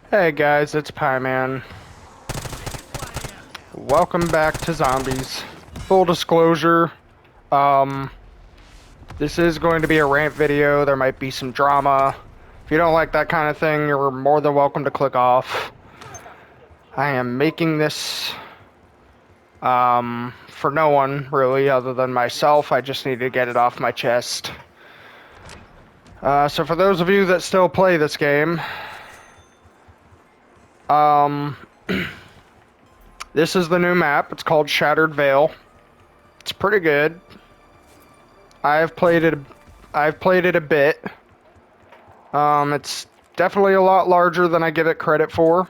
Hey guys, it's Pieman. Welcome back to Zombies. Full disclosure, um, this is going to be a rant video. There might be some drama. If you don't like that kind of thing, you're more than welcome to click off. I am making this, for no one, really, other than myself. I just need to get it off my chest. So for those of you that still play this game, this is the new map. It's called Shattered Vale. It's pretty good. I've played it a bit. It's definitely a lot larger than I give it credit for.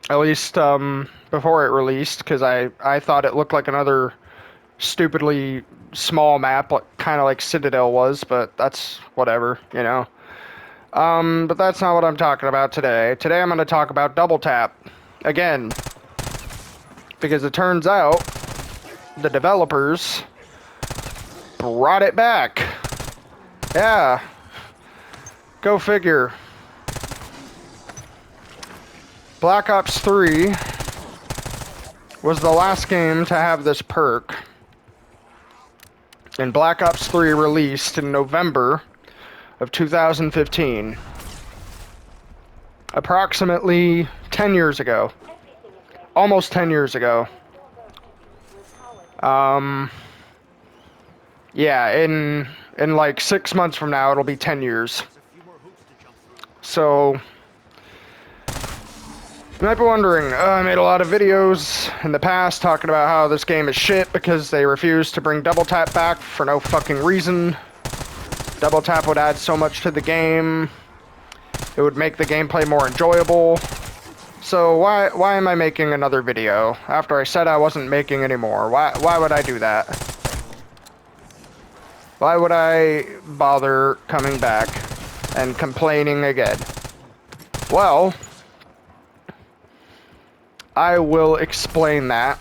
At least before it released, because I thought it looked like another stupidly small map, kind of like Citadel was, but that's whatever, you know. But that's not what I'm talking about today. Today I'm going to talk about Double Tap. Again. Because it turns out the developers brought it back. Yeah. Go figure. Black Ops 3 was the last game to have this perk. And Black Ops 3 released in November of 2015. Approximately 10 years ago. Almost 10 years ago. Yeah, in like 6 months from now, it'll be 10 years. So, you might be wondering, I made a lot of videos in the past talking about how this game is shit because they refused to bring Double Tap back for no fucking reason. Double Tap would add so much to the game. It would make the gameplay more enjoyable. So why am I making another video after I said I wasn't making any more? Why would I do that? Why would I bother coming back and complaining again? Well, I will explain that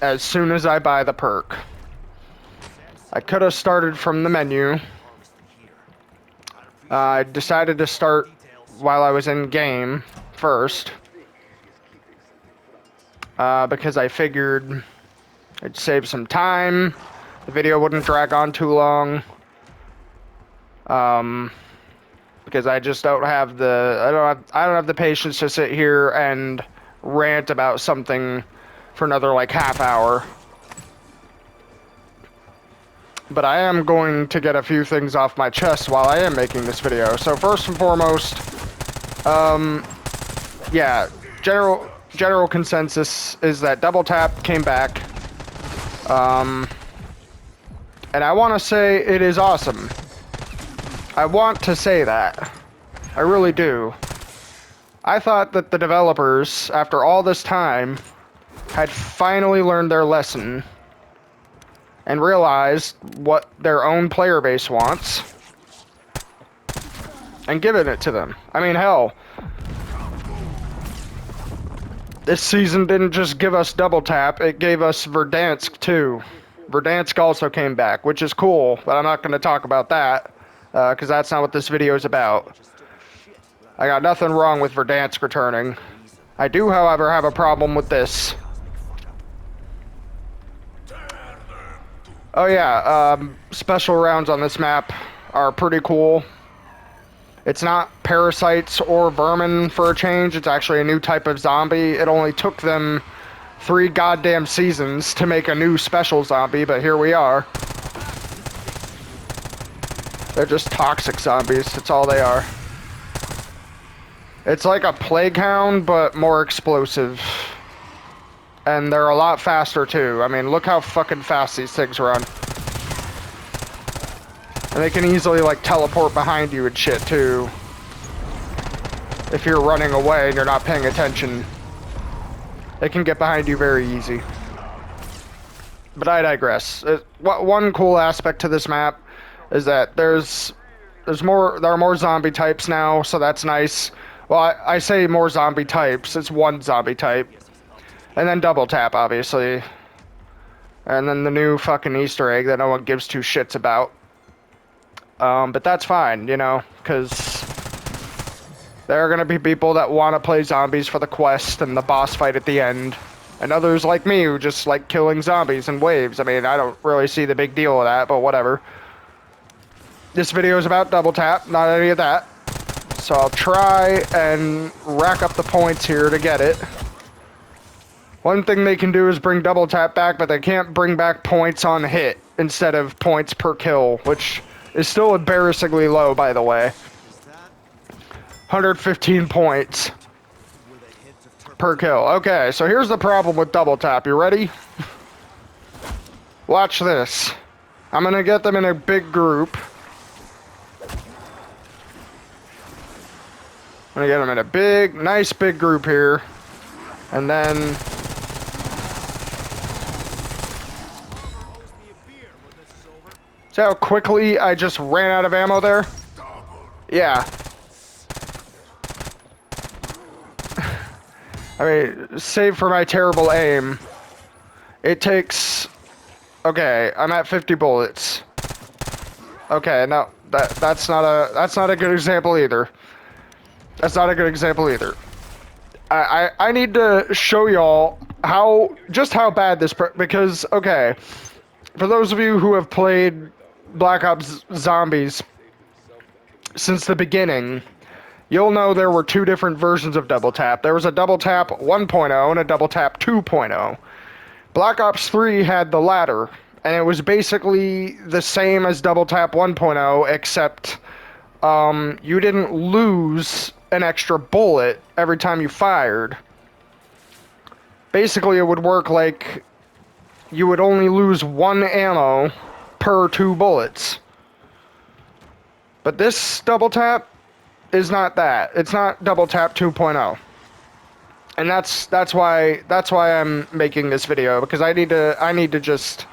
as soon as I buy the perk. I could have started from the menu. I decided to start while I was in game first. Because I figured it'd save some time. The video wouldn't drag on too long. Because I just don't have the I don't have the patience to sit here and rant about something for another like half hour. But I am going to get a few things off my chest while I am making this video. So first and foremost, yeah, general consensus is that Double Tap came back. And I want to say it is awesome. I want to say that. I really do. I thought that the developers, after all this time, had finally learned their lesson and realized what their own player base wants and given it to them. I mean, hell, this season didn't just give us Double Tap, it gave us Verdansk too. Verdansk also came back, which is cool, but I'm not going to talk about that, because that's not what this video is about. I got nothing wrong with Verdansk returning. I do, however, have a problem with this. Oh yeah, special rounds on this map are pretty cool. It's not parasites or vermin for a change, it's actually a new type of zombie. It only took them 3 goddamn seasons to make a new special zombie, but here we are. They're just toxic zombies, that's all they are. It's like a plague hound, but more explosive. And they're a lot faster too. I mean, look how fucking fast these things run. And they can easily like teleport behind you and shit too. If you're running away and you're not paying attention. They can get behind you very easy. But I digress. One cool aspect to this map is that there are more zombie types now, so that's nice. Well, I say more zombie types. It's one zombie type. And then Double Tap, obviously. And then the new fucking Easter egg that no one gives two shits about. But that's fine, you know, because There are going to be people that want to play zombies for the quest and the boss fight at the end. And others like me who just like killing zombies in waves. I mean, I don't really see the big deal with that, but whatever. This video is about double tap, not any of that. So I'll try and rack up the points here to get it. One thing they can do is bring double tap back, but they can't bring back points on hit instead of points per kill, which is still embarrassingly low, by the way. 115 points per kill. Okay, so here's the problem with double tap. You ready? Watch this. I'm gonna get them in a big group. I'm gonna get them in a big, nice big group here. And then... See how quickly I just ran out of ammo there? Yeah. I mean, save for my terrible aim. It takes... Okay, I'm at 50 bullets. Okay, no, that's not a good example either. That's not a good example either. I need to show y'all just how bad this because okay, for those of you who have played Black Ops Zombies since the beginning, you'll know there were two different versions of double tap. There was a double tap 1.0 and a double tap 2.0. Black Ops 3 had the latter, and it was basically the same as double tap 1.0, except you didn't lose an extra bullet every time you fired. Basically, it would work like you would only lose 1 ammo per 2 bullets. But this double tap is not that. It's not double tap 2.0. And that's why I'm making this video, because I need to just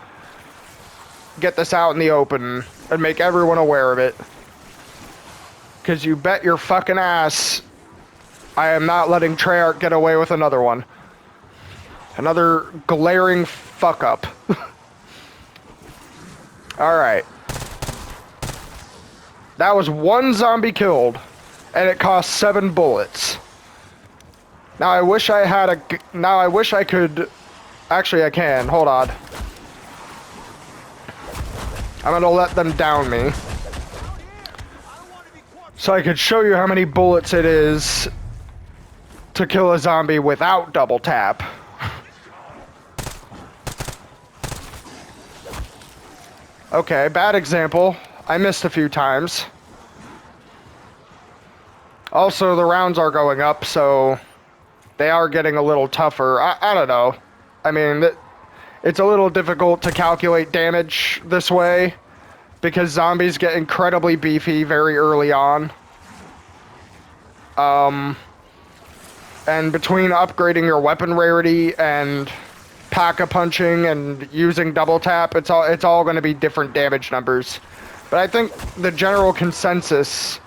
get this out in the open and make everyone aware of it. Because you bet your fucking ass I am not letting Treyarch get away with another one. Another glaring fuck up. Alright. That was 1 zombie killed, and it cost 7 bullets. Now I wish I had a... Now I wish I could... Actually, I can. Hold on. I'm gonna let them down me. So I could show you how many bullets it is to kill a zombie without double tap. Okay, bad example. I missed a few times. Also, the rounds are going up, so they are getting a little tougher. I don't know. I mean, it's a little difficult to calculate damage this way, because zombies get incredibly beefy very early on. And between upgrading your weapon rarity and pack-a-punching and using double tap, it's all going to be different damage numbers. But I think the general consensus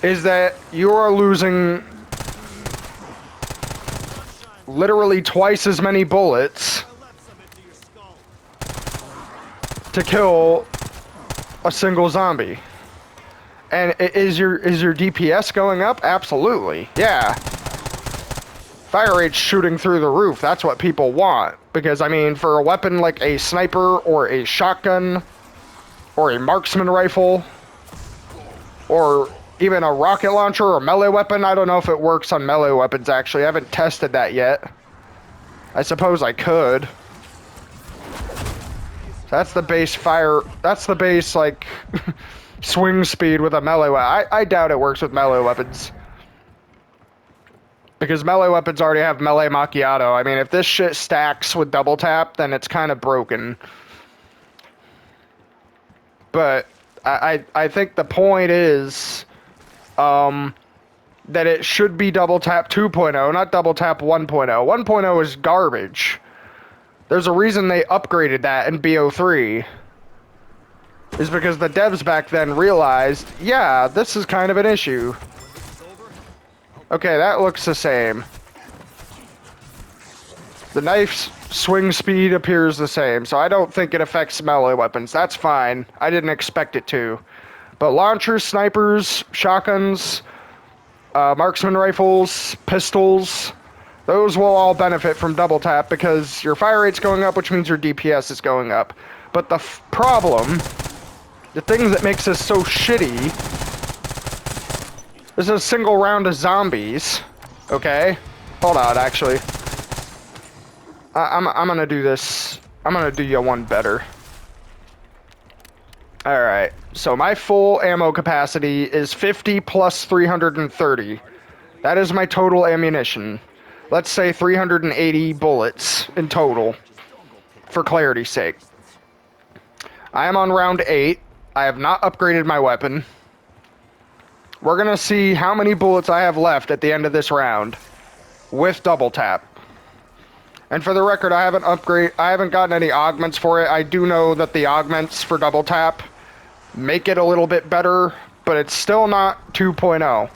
is that you are losing literally twice as many bullets to kill a single zombie. And is your DPS going up? Absolutely. Yeah. Fire rate's shooting through the roof. That's what people want. Because, I mean, for a weapon like a sniper or a shotgun or a marksman rifle or even a rocket launcher or a melee weapon, I don't know if it works on melee weapons, actually. I haven't tested that yet. I suppose I could. That's the base fire... That's the base, like, swing speed with a melee weapon. I doubt it works with melee weapons. Because melee weapons already have melee macchiato. I mean, if this shit stacks with double tap, then it's kind of broken. But I think the point is that it should be double tap 2.0, not double tap 1.0. 1.0 is garbage. There's a reason they upgraded that in BO3. Is because the devs back then realized, yeah, this is kind of an issue. Okay, that looks the same. The knife's swing speed appears the same, so I don't think it affects melee weapons. That's fine. I didn't expect it to. But launchers, snipers, shotguns, marksman rifles, pistols, those will all benefit from double tap because your fire rate's going up, which means your DPS is going up. But the problem, the thing that makes this so shitty, is a single round of zombies. Okay? Hold on, actually. I'm gonna do this. I'm gonna do you one better. Alright, so my full ammo capacity is 50 plus 330. That is my total ammunition. Let's say 380 bullets in total, for clarity's sake. I am on round 8. I have not upgraded my weapon. We're gonna see how many bullets I have left at the end of this round with double tap. And for the record, I haven't gotten any augments for it. I do know that the augments for double tap make it a little bit better, but it's still not 2.0.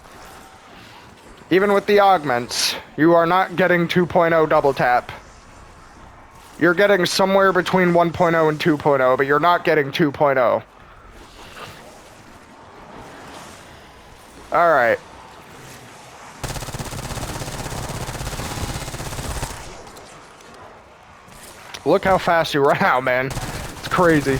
Even with the augments, you are not getting 2.0 double tap. You're getting somewhere between 1.0 and 2.0, but you're not getting 2.0. Alright. Look how fast you run out, man. It's crazy.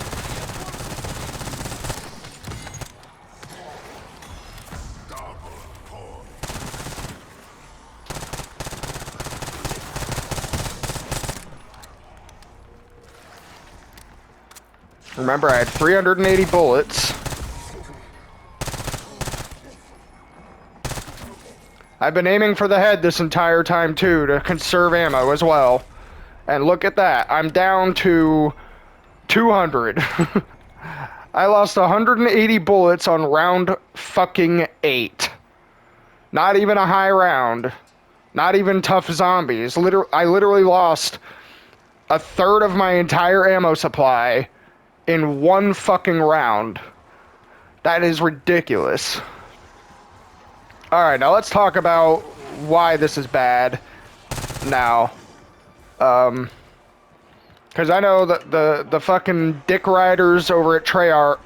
Remember, I had 380 bullets. I've been aiming for the head this entire time, too, to conserve ammo as well. And look at that. I'm down to 200. I lost 180 bullets on round fucking 8. Not even a high round. Not even tough zombies. I literally lost a third of my entire ammo supply in one fucking round. That is ridiculous. Alright, now let's talk about why this is bad now. Because I know that the fucking dick riders over at Treyarch,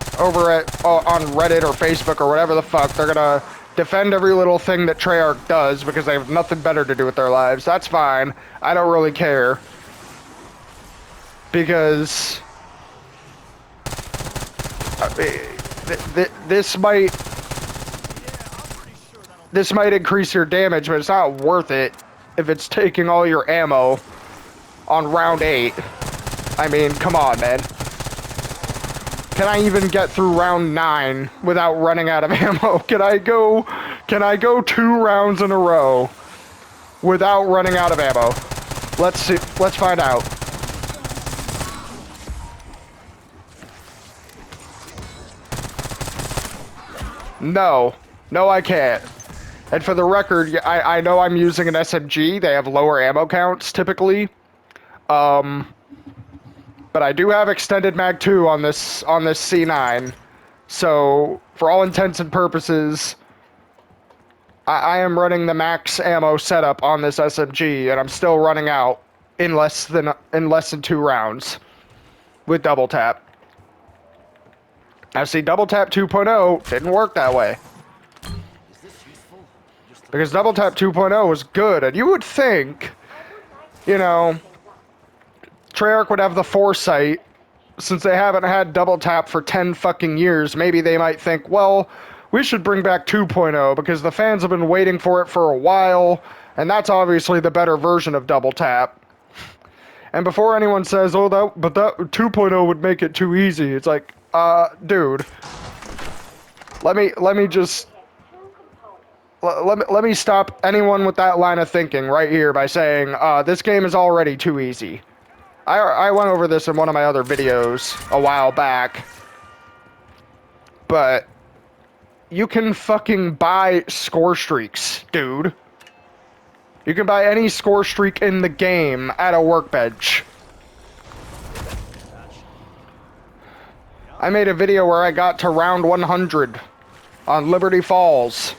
on Reddit or Facebook or whatever the fuck, they're gonna defend every little thing that Treyarch does because they have nothing better to do with their lives. That's fine. I don't really care. Because this might increase your damage, but it's not worth it if it's taking all your ammo on round 8. I mean, come on, man. Can I even get through round 9 without running out of ammo? Can I go 2 rounds in a row without running out of ammo? Let's see. Let's find out. No. No, I can't. And for the record, I know I'm using an SMG. They have lower ammo counts, typically. But I do have extended mag 2 on this C9. So, for all intents and purposes, I am running the max ammo setup on this SMG, and I'm still running out in less than 2 rounds with double tap. Now see, double tap 2.0 didn't work that way. Because double tap 2.0 was good, and you would think, you know, Treyarch would have the foresight, since they haven't had double tap for 10 fucking years, maybe they might think, well, we should bring back 2.0 because the fans have been waiting for it for a while, and that's obviously the better version of double tap. And before anyone says, oh, but that 2.0 would make it too easy, it's like, dude, let me stop anyone with that line of thinking right here by saying, this game is already too easy. I went over this in one of my other videos a while back, but you can fucking buy score streaks, dude. You can buy any score streak in the game at a workbench. I made a video where I got to round 100 on Liberty Falls,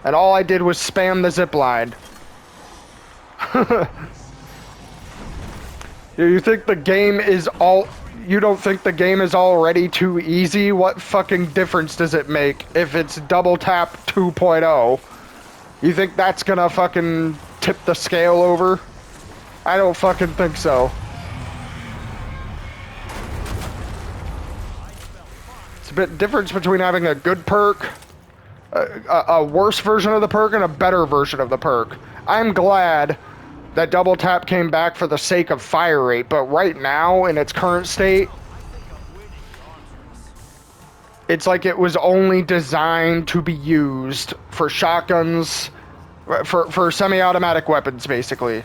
and all I did was spam the zipline. You think the game is all... You don't think the game is already too easy? What fucking difference does it make if it's double tap 2.0? You think that's gonna fucking tip the scale over? I don't fucking think so. It's a bit difference between having a good perk, a worse version of the perk, and a better version of the perk. I'm glad that double tap came back for the sake of fire rate, but right now, in its current state, it's like it was only designed to be used for shotguns, for semi-automatic weapons, basically.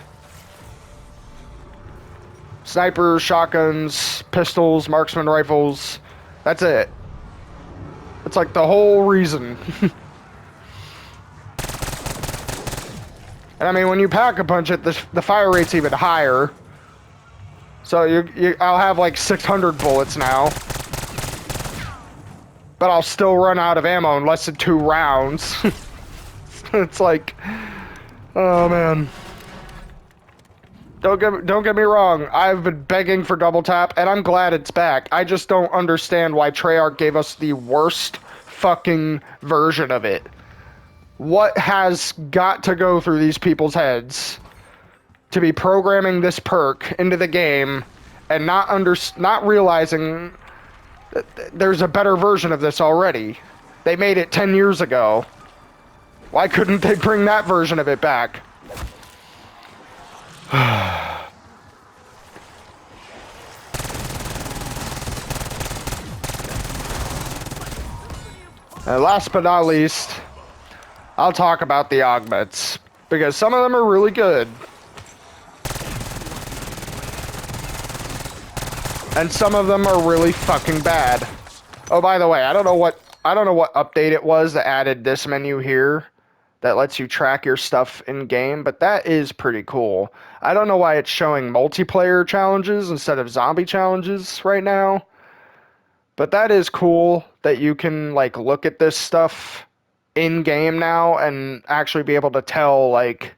Snipers, shotguns, pistols, marksman rifles, that's it. It's like the whole reason. And I mean, when you pack a punch it, the fire rate's even higher. So I'll have like 600 bullets now. But I'll still run out of ammo in less than 2 rounds. It's like, oh man. Don't get me wrong, I've been begging for double tap, and I'm glad it's back. I just don't understand why Treyarch gave us the worst fucking version of it. What has got to go through these people's heads to be programming this perk into the game and not realizing that there's a better version of this already? They made it 10 years ago. Why couldn't they bring that version of it back? And last but not least, I'll talk about the augments, because some of them are really good. And some of them are really fucking bad. Oh, by the way, I don't know what update it was that added this menu here that lets you track your stuff in game, but that is pretty cool. I don't know why it's showing multiplayer challenges instead of zombie challenges right now, but that is cool that you can like look at this stuff in game now and actually be able to tell, like,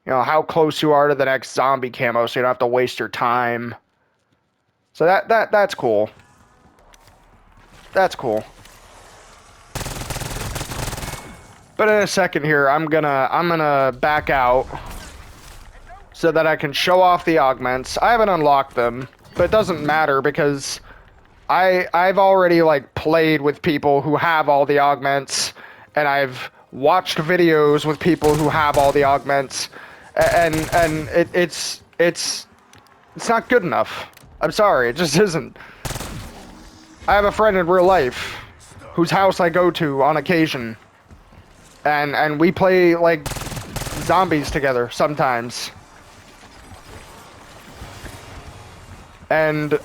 you know, how close you are to the next zombie camo, so you don't have to waste your time. So that's cool. That's cool. But in a second here, I'm gonna back out so that I can show off the augments. I haven't unlocked them, but it doesn't matter because I've already like played with people who have all the augments, and I've watched videos with people who have all the augments, and it's not good enough. I'm sorry, it just isn't. I have a friend in real life whose house I go to on occasion, and we play like zombies together sometimes. And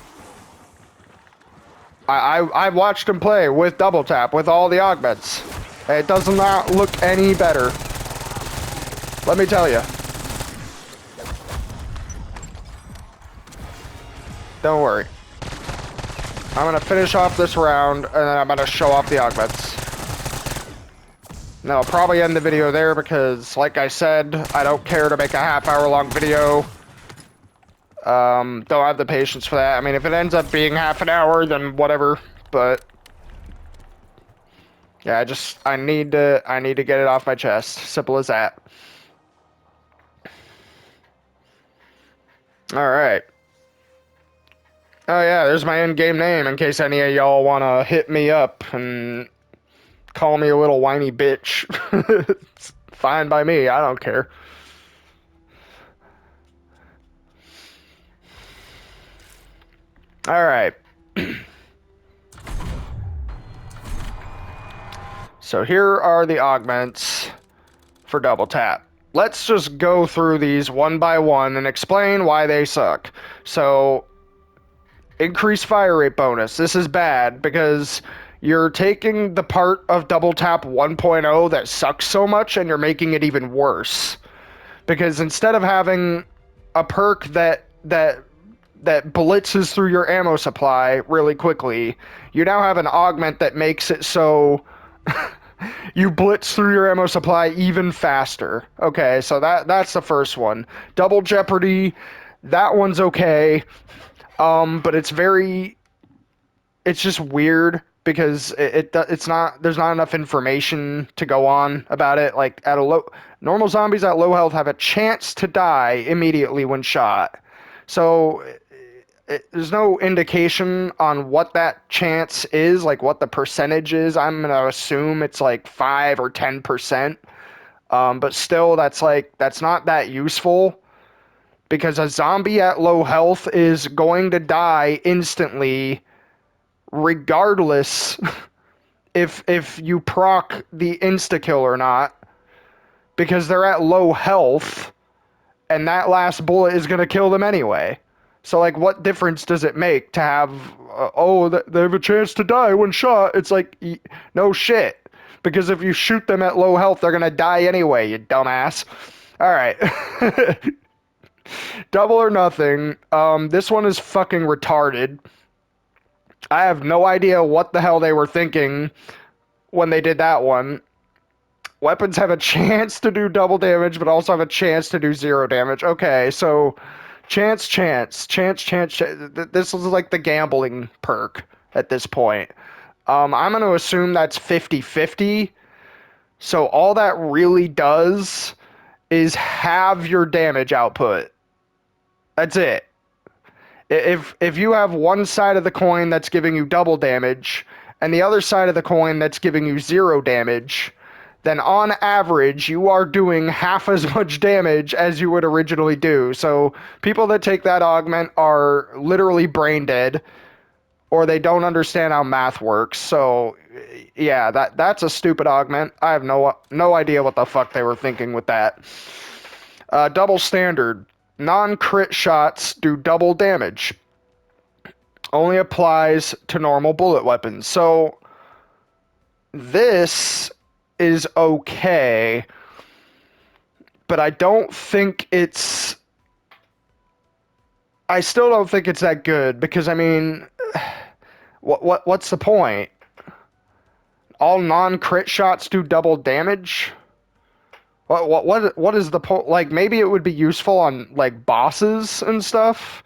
I've watched him play with double tap, with all the augments. It does not look any better. Let me tell you. Don't worry. I'm gonna finish off this round, and then I'm gonna show off the augments. Now, I'll probably end the video there because, like I said, I don't care to make a half-hour-long video. Don't have the patience for that. I mean, if it ends up being half an hour, then whatever, but yeah, I need to get it off my chest. Simple as that. Alright. Oh yeah, there's my in-game name in case any of y'all wanna hit me up and call me a little whiny bitch. It's fine by me, I don't care. Alright. So here are the augments for double tap. Let's just go through these one by one and explain why they suck. So, increased fire rate bonus. This is bad because you're taking the part of double tap 1.0 that sucks so much and you're making it even worse. Because instead of having a perk that blitzes through your ammo supply really quickly, you now have an augment that makes it so you blitz through your ammo supply even faster. Okay, so that's the first one. Double Jeopardy, that one's okay. But it's just weird because it's not, there's not enough information to go on about it. Like normal zombies at low health have a chance to die immediately when shot. So there's no indication on what that chance is, like what the percentage is. I'm gonna assume it's like 5 or 10%. But still, that's not that useful because a zombie at low health is going to die instantly, regardless if you proc the insta kill or not, because they're at low health, and that last bullet is gonna kill them anyway. So like, what difference does it make to have? They have a chance to die when shot. It's like, no shit. Because if you shoot them at low health, they're gonna die anyway, you dumbass. All right. Double or nothing. This one is fucking retarded. I have no idea what the hell they were thinking when they did that one. Weapons have a chance to do double damage, but also have a chance to do 0 damage. Okay, so chance. This is like the gambling perk at this point. I'm going to assume that's 50-50. So all that really does is have your damage output. That's it. If you have one side of the coin that's giving you double damage and the other side of the coin that's giving you 0 damage, then on average you are doing half as much damage as you would originally do. So people that take that augment are literally brain dead, or they don't understand how math works. So yeah, that's a stupid augment. I have no idea what the fuck they were thinking with that. Double standard. Non-crit shots do double damage. Only applies to normal bullet weapons. So this is okay, but I still don't think it's that good, because I mean, what's the point? All non-crit shots do double damage? What is the point? Like, maybe it would be useful on like bosses and stuff,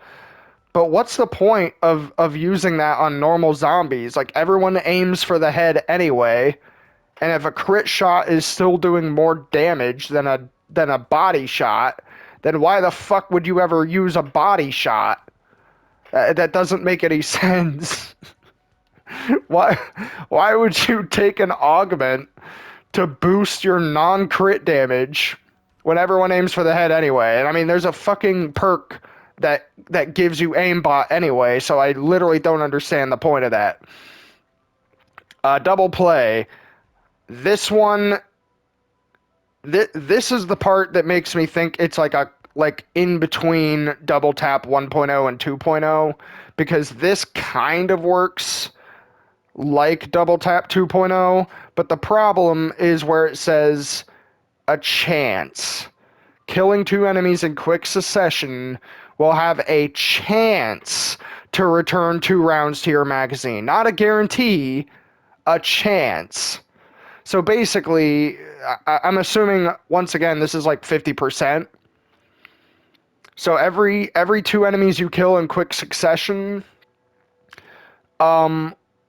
but what's the point of using that on normal zombies? Like, everyone aims for the head anyway, and if a crit shot is still doing more damage than a body shot, then why the fuck would you ever use a body shot? That doesn't make any sense. Why would you take an augment to boost your non-crit damage when everyone aims for the head anyway? And I mean, there's a fucking perk that gives you aimbot anyway, so I literally don't understand the point of that. Double play. This one, this is the part that makes me think it's like in between double tap 1.0 and 2.0, because this kind of works like double tap 2.0, but the problem is where it says a chance. Killing 2 enemies in quick succession will have a chance to return 2 rounds to your magazine. Not a guarantee, a chance. So basically, I'm assuming, once again, this is like 50%. So every 2 enemies you kill in quick succession,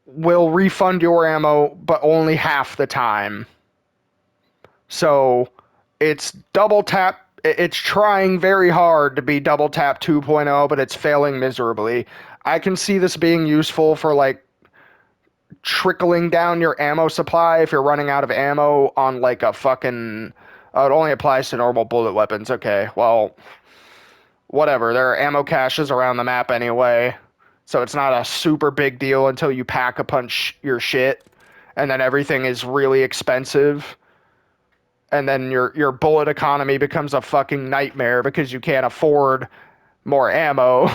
will refund your ammo, but only half the time. So it's double tap. It's trying very hard to be double tap 2.0, but it's failing miserably. I can see this being useful for like trickling down your ammo supply if you're running out of ammo on like a fucking... it only applies to normal bullet weapons. Okay, well, whatever. There are ammo caches around the map anyway, so it's not a super big deal until you pack a punch your shit, and then everything is really expensive, and then your bullet economy becomes a fucking nightmare because you can't afford more ammo.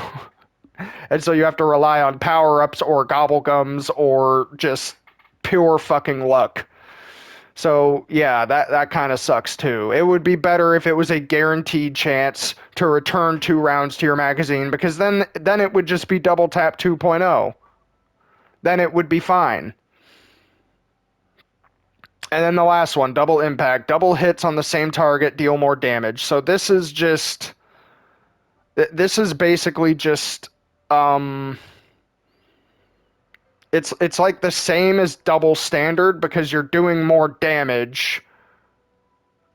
And so you have to rely on power-ups or gobblegums or just pure fucking luck. So yeah, that kind of sucks too. It would be better if it was a guaranteed chance to return 2 rounds to your magazine, because then it would just be double tap 2.0. Then it would be fine. And then the last one, double impact. Double hits on the same target deal more damage. So this is basically just um, it's like the same as double standard because you're doing more damage,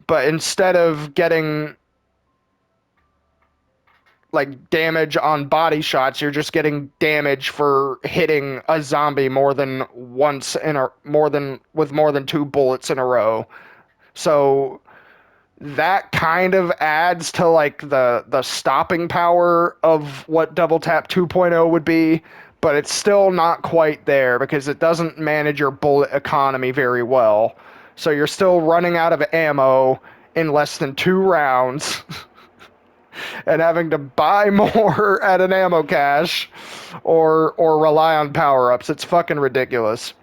but instead of getting like damage on body shots, you're just getting damage for hitting a zombie more than once in a more than with more than 2 bullets in a row. So that kind of adds to like the stopping power of what Double Tap 2.0 would be, but it's still not quite there because it doesn't manage your bullet economy very well. So you're still running out of ammo in less than 2 rounds and having to buy more at an ammo cache or rely on power-ups. It's fucking ridiculous.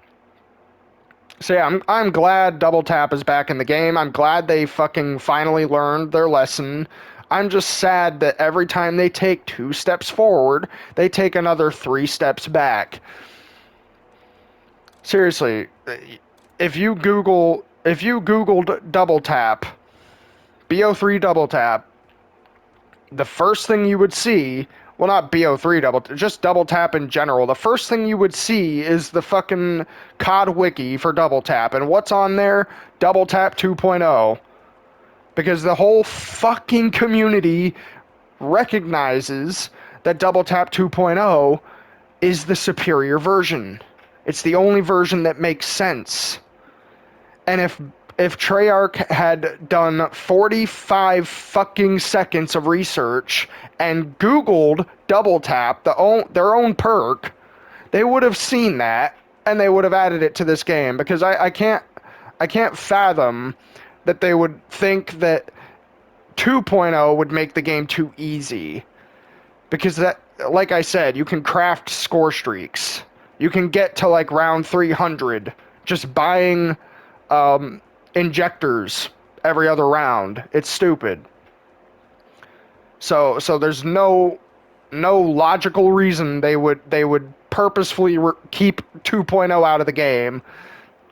So yeah, I'm glad Double Tap is back in the game. I'm glad they fucking finally learned their lesson. I'm just sad that every time they take 2 steps forward, they take another 3 steps back. Seriously, if you Googled Double Tap, BO3 Double Tap, the first thing you would see, well, not BO3 just Double Tap in general, the first thing you would see is the fucking COD wiki for Double Tap. And what's on there? Double Tap 2.0. Because the whole fucking community recognizes that Double Tap 2.0 is the superior version. It's the only version that makes sense. And if Treyarch had done 45 fucking seconds of research and Googled Double Tap, their own perk, they would have seen that and they would have added it to this game. Because I can't fathom that they would think that 2.0 would make the game too easy. Because that, like I said, you can craft score streaks. You can get to like round 300 just buying injectors every other round. It's stupid. So there's no logical reason they would purposefully keep 2.0 out of the game.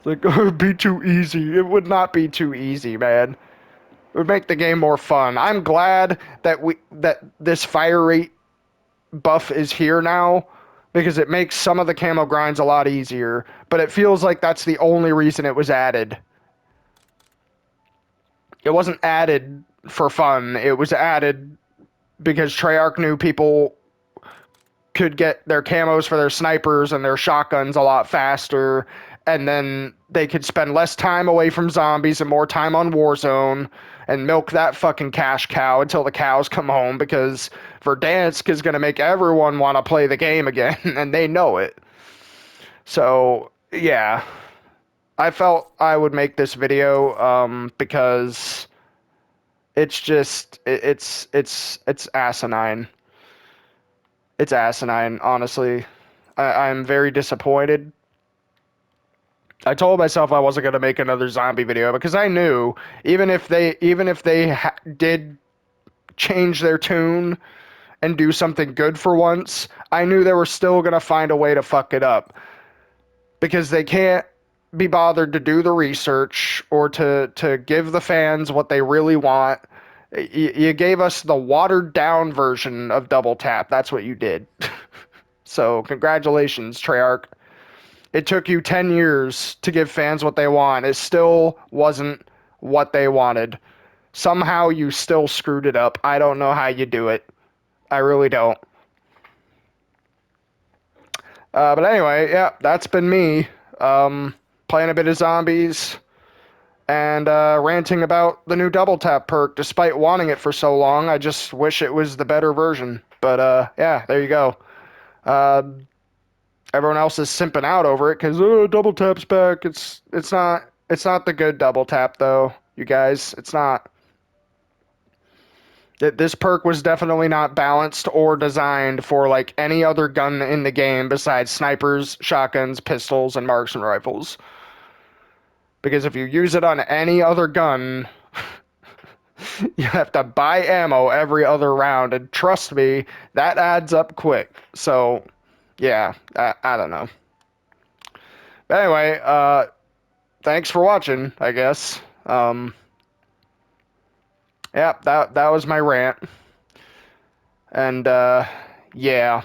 Like, oh, it'd be too easy. It would not be too easy, man. It would make the game more fun. I'm glad that this fire rate buff is here now because it makes some of the camo grinds a lot easier, but it feels like that's the only reason it was added. It wasn't added for fun. It was added because Treyarch knew people could get their camos for their snipers and their shotguns a lot faster, and then they could spend less time away from zombies and more time on Warzone and milk that fucking cash cow until the cows come home, because Verdansk is going to make everyone want to play the game again, and they know it. So, yeah. I felt I would make this video because it's just it's asinine. It's asinine, honestly. I'm very disappointed. I told myself I wasn't gonna make another zombie video because I knew even if they did change their tune and do something good for once, I knew they were still gonna find a way to fuck it up because they can't be bothered to do the research or to give the fans what they really want. You gave us the watered down version of Double Tap. That's what you did. So congratulations, Treyarch. It took you 10 years to give fans what they want. It still wasn't what they wanted. Somehow you still screwed it up. I don't know how you do it. I really don't. But anyway, yeah, that's been me. Playing a bit of zombies and ranting about the new Double Tap perk. Despite wanting it for so long, I just wish it was the better version. But yeah, there you go. Everyone else is simping out over it because Double Tap's back. It's not the good Double Tap though, you guys. It's not. This perk was definitely not balanced or designed for like any other gun in the game besides snipers, shotguns, pistols, and marksman rifles. Because if you use it on any other gun, you have to buy ammo every other round, and trust me, that adds up quick. So, yeah, I don't know. But anyway, thanks for watching, I guess. Yeah, that was my rant. And, yeah.